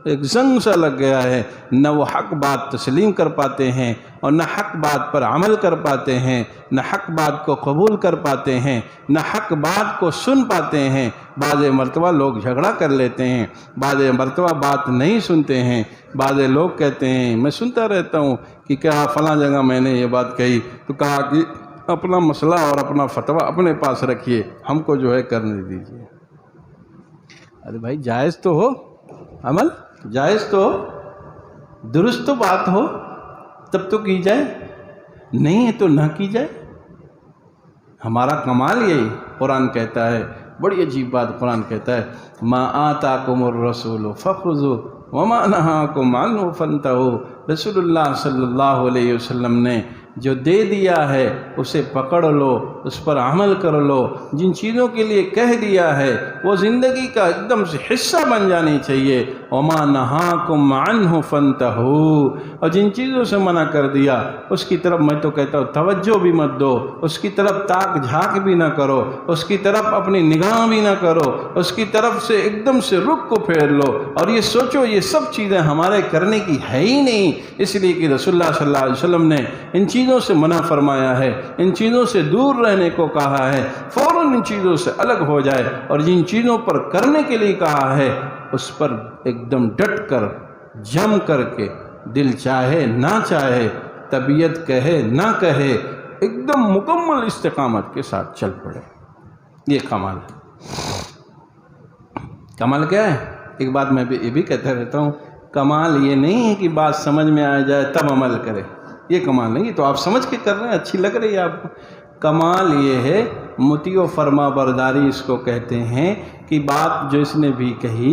ایک زنگ سا لگ گیا ہے، نہ وہ حق بات تسلیم کر پاتے ہیں اور نہ حق بات پر عمل کر پاتے ہیں، نہ حق بات کو قبول کر پاتے ہیں، نہ حق بات کو سن پاتے ہیں۔ بعض مرتبہ لوگ جھگڑا کر لیتے ہیں، بعض مرتبہ بات نہیں سنتے ہیں، بعض لوگ کہتے ہیں، میں سنتا رہتا ہوں کہ کیا فلاں جگہ میں نے یہ بات کہی تو کہا کہ اپنا مسئلہ اور اپنا فتویٰ اپنے پاس رکھیے، ہم کو جو ہے کرنے دیجیے۔ ارے بھائی جائز تو ہو، عمل جائز تو ہو، درست تو بات ہو تب تو کی جائے، نہیں ہے تو نہ کی جائے۔ ہمارا کمال یہی قرآن کہتا ہے، بڑی عجیب بات قرآن کہتا ہے، ما آتاکم الرسول فخذوا وما نہاکم عنہ فانتہوا۔ رسول اللہ صلی اللہ علیہ وسلم نے جو دے دیا ہے اسے پکڑ لو، اس پر عمل کر لو۔ جن چیزوں کے لیے کہہ دیا ہے وہ زندگی کا ایک دم سے حصہ بن جانی چاہیے۔ وما نہاکم عنہ فانتہوا، اور جن چیزوں سے منع کر دیا اس کی طرف میں تو کہتا ہوں توجہ بھی مت دو، اس کی طرف تاک جھانک بھی نہ کرو، اس کی طرف اپنی نگاہ بھی نہ کرو، اس کی طرف سے ایک دم سے رخ کو پھیر لو اور یہ سوچو یہ سب چیزیں ہمارے کرنے کی ہے ہی نہیں، اس لیے کہ رسول اللہ صلی اللہ علیہ وسلم نے ان چیزوں سے منع فرمایا ہے، ان چیزوں سے دور رہنے کو کہا ہے، فوراً ان چیزوں سے الگ ہو جائے، اور جن چیزوں پر کرنے کے لیے کہا ہے اس پر ایک دم ڈٹ کر جم کر کے، دل چاہے نہ چاہے، طبیعت کہے نہ کہے، ایک دم مکمل استقامت کے ساتھ چل پڑے۔ یہ کمال ہے۔ کمال کیا ہے؟ ایک بات میں یہ بھی کہتا رہتا ہوں، کمال یہ نہیں ہے کہ بات سمجھ میں آ جائے تب عمل کرے، یہ کمال نہیں ہے، تو آپ سمجھ کے کر رہے ہیں، اچھی لگ رہی ہے آپ کو۔ کمال یہ ہے مطیع و فرما برداری اس کو کہتے ہیں، کہ بات جو اس نے بھی کہی،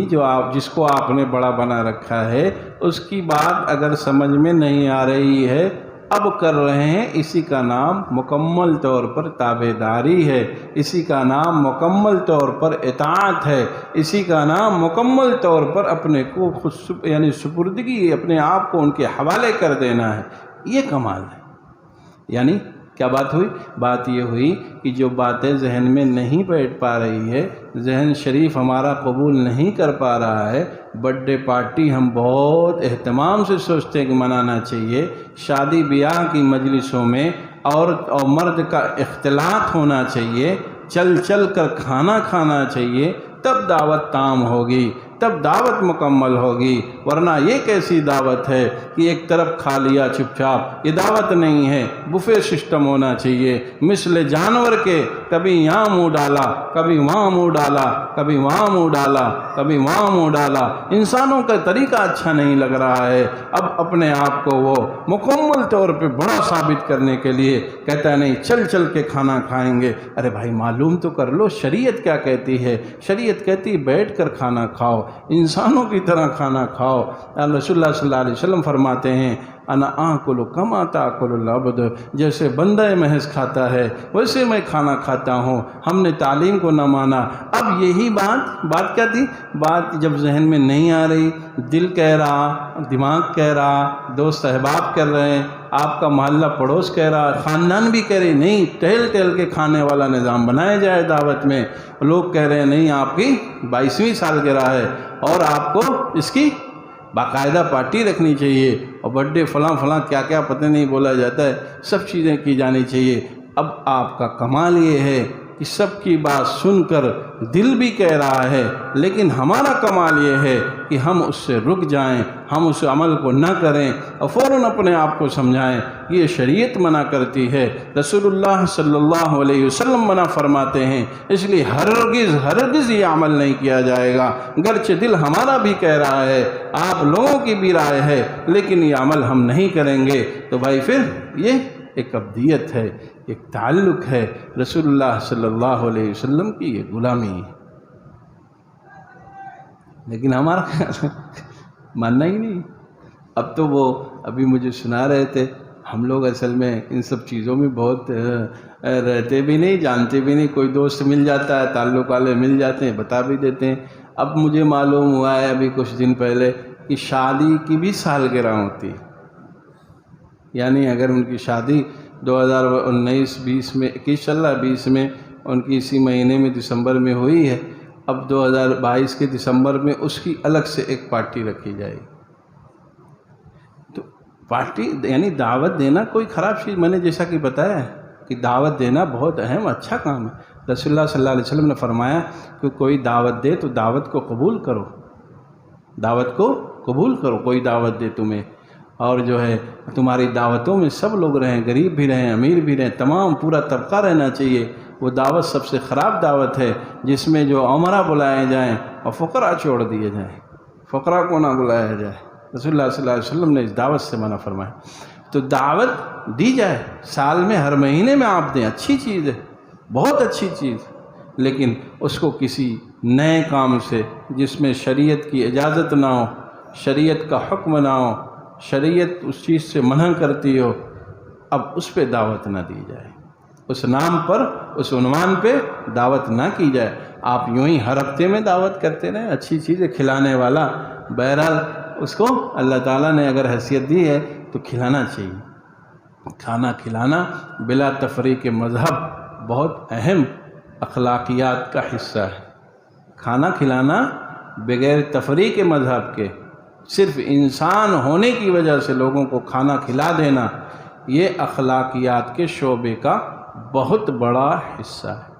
جس کو آپ نے بڑا بنا رکھا ہے، اس کی بات اگر سمجھ میں نہیں آ رہی ہے اب کر رہے ہیں، اسی کا نام مکمل طور پر تابعداری ہے، اسی کا نام مکمل طور پر اطاعت ہے، اسی کا نام مکمل طور پر اپنے کو خود یعنی سپردگی، اپنے آپ کو ان کے حوالے کر دینا ہے۔ یہ کمال ہے۔ یعنی کیا بات ہوئی؟ بات یہ ہوئی کہ جو باتیں ذہن میں نہیں بیٹھ پا رہی ہے، ذہن شریف ہمارا قبول نہیں کر پا رہا ہے، برتھ ڈے پارٹی ہم بہت اہتمام سے سوچتے ہیں کہ منانا چاہیے، شادی بیاہ کی مجلسوں میں عورت اور مرد کا اختلاط ہونا چاہیے، چل چل کر کھانا کھانا چاہیے، تب دعوت تام ہوگی، تب دعوت مکمل ہوگی، ورنہ یہ کیسی دعوت ہے کہ ایک طرف کھا لیا چپ چاپ، یہ دعوت نہیں ہے۔ بفے سسٹم ہونا چاہیے، مثل جانور کے، کبھی یہاں منہ ڈالا، کبھی وہاں منہ ڈالا، کبھی وہاں منہ ڈالا، کبھی وہاں منہ ڈالا۔ انسانوں کا طریقہ اچھا نہیں لگ رہا ہے، اب اپنے آپ کو وہ مکمل طور پہ بڑا ثابت کرنے کے لیے کہتا ہے نہیں چل چل کے کھانا کھائیں گے۔ ارے بھائی معلوم تو کر لو شریعت کیا کہتی ہے۔ شریعت کہتی بیٹھ کر کھانا کھاؤ، انسانوں کی طرح کھانا کھاؤ۔ رسول اللہ صلی اللہ علیہ وسلم فرماتے ہیں انا آکل کما تاکل العبد، جیسے بندہ محض کھاتا ہے ویسے میں کھانا کھاتا ہوں۔ ہم نے تعلیم کو نہ مانا۔ اب یہی بات کیا تھی؟ بات جب ذہن میں نہیں آ رہی، دل کہہ رہا، دماغ کہہ رہا، دوست احباب کر رہے ہیں، آپ کا محلہ پڑوس کہہ رہا، خاندان بھی کہہ رہے نہیں ٹہل ٹہل کے کھانے والا نظام بنایا جائے دعوت میں، لوگ کہہ رہے ہیں نہیں آپ کی 22ویں سالگرہ ہے اور آپ کو اس کی باقاعدہ پارٹی رکھنی چاہیے، اور برتھ ڈے فلاں فلاں کیا کیا پتہ نہیں بولا جاتا ہے، سب چیزیں کی جانی چاہیے۔ اب آپ کا کمال یہ ہے کہ سب کی بات سن کر دل بھی کہہ رہا ہے، لیکن ہمارا کمال یہ ہے کہ ہم اس سے رک جائیں، ہم اس عمل کو نہ کریں اور فوراً اپنے آپ کو سمجھائیں یہ شریعت منع کرتی ہے، رسول اللہ صلی اللہ علیہ وسلم منع فرماتے ہیں، اس لیے ہرگز یہ عمل نہیں کیا جائے گا، گرچہ دل ہمارا بھی کہہ رہا ہے، آپ لوگوں کی بھی رائے ہے، لیکن یہ عمل ہم نہیں کریں گے۔ تو بھائی پھر یہ ایک عبدیت ہے، ایک تعلق ہے، رسول اللہ صلی اللہ علیہ وسلم کی یہ غلامی ہے، لیکن ہمارا ماننا ہی نہیں۔ اب تو وہ ابھی مجھے سنا رہے تھے، ہم لوگ اصل میں ان سب چیزوں میں بہت رہتے بھی نہیں، جانتے بھی نہیں، کوئی دوست مل جاتا ہے، تعلق والے مل جاتے ہیں، بتا بھی دیتے ہیں۔ اب مجھے معلوم ہوا ہے ابھی کچھ دن پہلے کہ شادی کی بھی سالگرہ ہوتی ہے، یعنی اگر ان کی شادی 2019-20 میں 21 چل رہا 20 میں ان کی اسی مہینے میں دسمبر میں ہوئی ہے، اب 2022 کے دسمبر میں اس کی الگ سے ایک پارٹی رکھی جائے گی۔ تو پارٹی یعنی دعوت دینا کوئی خراب چیز، میں نے جیسا کہ بتایا ہے کہ دعوت دینا بہت اہم اچھا کام ہے۔ رسول اللہ صلی اللہ علیہ وسلم نے فرمایا کہ کوئی دعوت دے تو دعوت کو قبول کرو، دعوت کو قبول کرو۔ کوئی دعوت دے تمہیں، اور جو ہے تمہاری دعوتوں میں سب لوگ رہیں، غریب بھی رہیں، امیر بھی رہیں، تمام پورا طبقہ رہنا چاہیے۔ وہ دعوت سب سے خراب دعوت ہے جس میں جو عمرہ بلائے جائیں اور فقراء چھوڑ دیے جائیں، فقراء کو نہ بلایا جائے۔ رسول اللہ صلی اللہ علیہ وسلم نے اس دعوت سے منع فرمایا۔ تو دعوت دی جائے، سال میں ہر مہینے میں آپ دیں، اچھی چیز ہے، بہت اچھی چیز، لیکن اس کو کسی نئے کام سے جس میں شریعت کی اجازت نہ ہو، شریعت کا حکم نہ ہو، شریعت اس چیز سے منع کرتی ہو، اب اس پہ دعوت نہ دی جائے، اس نام پر، اس عنوان پہ دعوت نہ کی جائے۔ آپ یوں ہی ہر ہفتے میں دعوت کرتے رہیں، اچھی چیزیں کھلانے والا، بہرحال اس کو اللہ تعالیٰ نے اگر حیثیت دی ہے تو کھلانا چاہیے۔ کھانا کھلانا بلا تفریق مذہب بہت اہم اخلاقیات کا حصہ ہے۔ کھانا کھلانا بغیر تفریق مذہب کے، صرف انسان ہونے کی وجہ سے لوگوں کو کھانا کھلا دینا، یہ اخلاقیات کے شعبے کا بہت بڑا حصہ ہے۔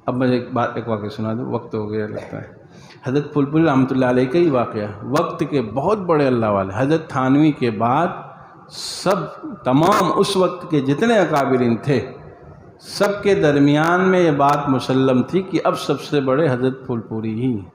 اب میں ایک واقعہ سنا دوں، وقت ہو گیا لگتا ہے۔ حضرت پھول پوری رحمۃ اللہ علیہ کا ہی واقعہ، وقت کے بہت بڑے اللہ والے، حضرت تھانوی کے بعد تمام اس وقت کے جتنے اکابرین تھے، سب کے درمیان میں یہ بات مسلم تھی کہ اب سب سے بڑے حضرت پھول پوری ہی ہیں۔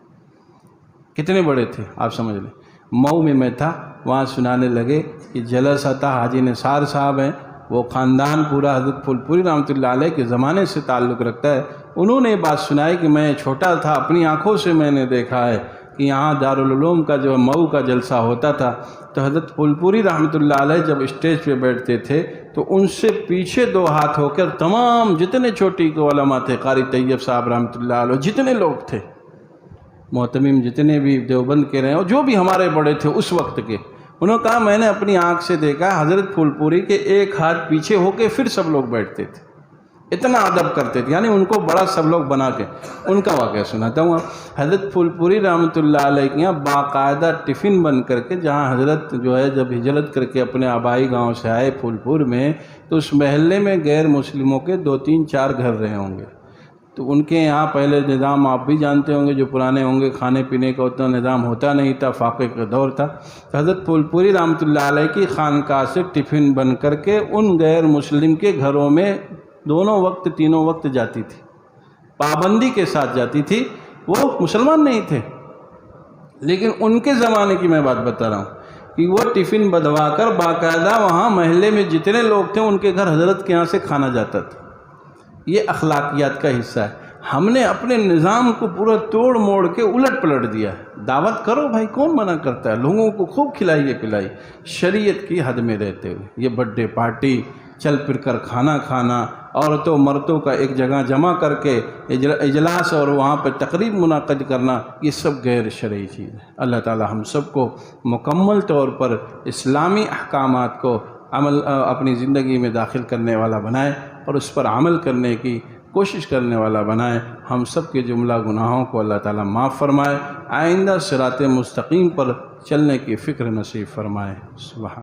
کتنے بڑے تھے آپ سمجھ لیں۔ مئو میں تھا، وہاں سنانے لگے کہ جلسہ تھا، حاجی نثار صاحب ہیں، وہ خاندان پورا حضرت پھول پوری رحمۃ اللہ علیہ کے زمانے سے تعلق رکھتا ہے۔ انہوں نے یہ بات سنائی کہ میں چھوٹا تھا، اپنی آنکھوں سے میں نے دیکھا ہے کہ یہاں دارالعلوم کا جو مئو کا جلسہ ہوتا تھا تو حضرت پھول پوری رحمۃ اللہ علیہ جب اسٹیج پہ بیٹھتے تھے تو ان سے پیچھے دو ہاتھ ہو کر تمام جتنے چوٹی کے علماء تھے، قاری طیب صاحب رحمۃ اللہ علیہ، جتنے لوگ تھے، محتمم جتنے بھی دیوبند کے رہے اور جو بھی ہمارے بڑے تھے اس وقت کے، انہوں نے کہا میں نے اپنی آنکھ سے دیکھا حضرت پھول پوری کے ایک ہاتھ پیچھے ہو کے پھر سب لوگ بیٹھتے تھے، اتنا ادب کرتے تھے، یعنی ان کو بڑا سب لوگ بنا کے۔ ان کا واقعہ سناتا ہوں۔ حضرت پھول پوری رحمۃ اللہ علیہ کے یہاں باقاعدہ ٹفن بن کر کے، جہاں حضرت جو ہے جب ہجرت کر کے اپنے آبائی گاؤں سے آئے پھول پور میں، تو اس محلے میں غیر مسلموں کے 2-3-4 گھر رہے ہوں گے۔ تو ان کے یہاں پہلے نظام آپ بھی جانتے ہوں گے، جو پرانے ہوں گے، کھانے پینے کا اتنا نظام ہوتا نہیں تھا، فاقے کا دور تھا۔ تو حضرت پھول پوری رحمۃ اللہ علیہ کی خانقاہ سے ٹفن بن کر کے ان غیر مسلم کے گھروں میں دونوں وقت تینوں وقت جاتی تھی، پابندی کے ساتھ جاتی تھی۔ وہ مسلمان نہیں تھے، لیکن ان کے زمانے کی میں بات بتا رہا ہوں کہ وہ ٹفن بدوا کر باقاعدہ وہاں محلے میں جتنے لوگ تھے ان کے گھر حضرت کے یہاں سے کھانا جاتا تھا۔ یہ اخلاقیات کا حصہ ہے۔ ہم نے اپنے نظام کو پورا توڑ موڑ کے الٹ پلٹ دیا ہے۔ دعوت کرو بھائی، کون منع کرتا ہے؟ لوگوں کو خوب کھلائیے پلائیے، شریعت کی حد میں رہتے ہوئے۔ یہ برتھ ڈے پارٹی، چل پھر کر کھانا کھانا، عورتوں مردوں کا ایک جگہ جمع کر کے اجلاس اور وہاں پہ تقریب منعقد کرنا، یہ سب غیر شرعی چیز ہے۔ اللہ تعالی ہم سب کو مکمل طور پر اسلامی احکامات کو اپنی زندگی میں داخل کرنے والا بنائے اور اس پر عمل کرنے کی کوشش کرنے والا بنائے۔ ہم سب کے جملہ گناہوں کو اللہ تعالیٰ معاف فرمائے، آئندہ صراط مستقیم پر چلنے کی فکر نصیب فرمائے۔ سبحان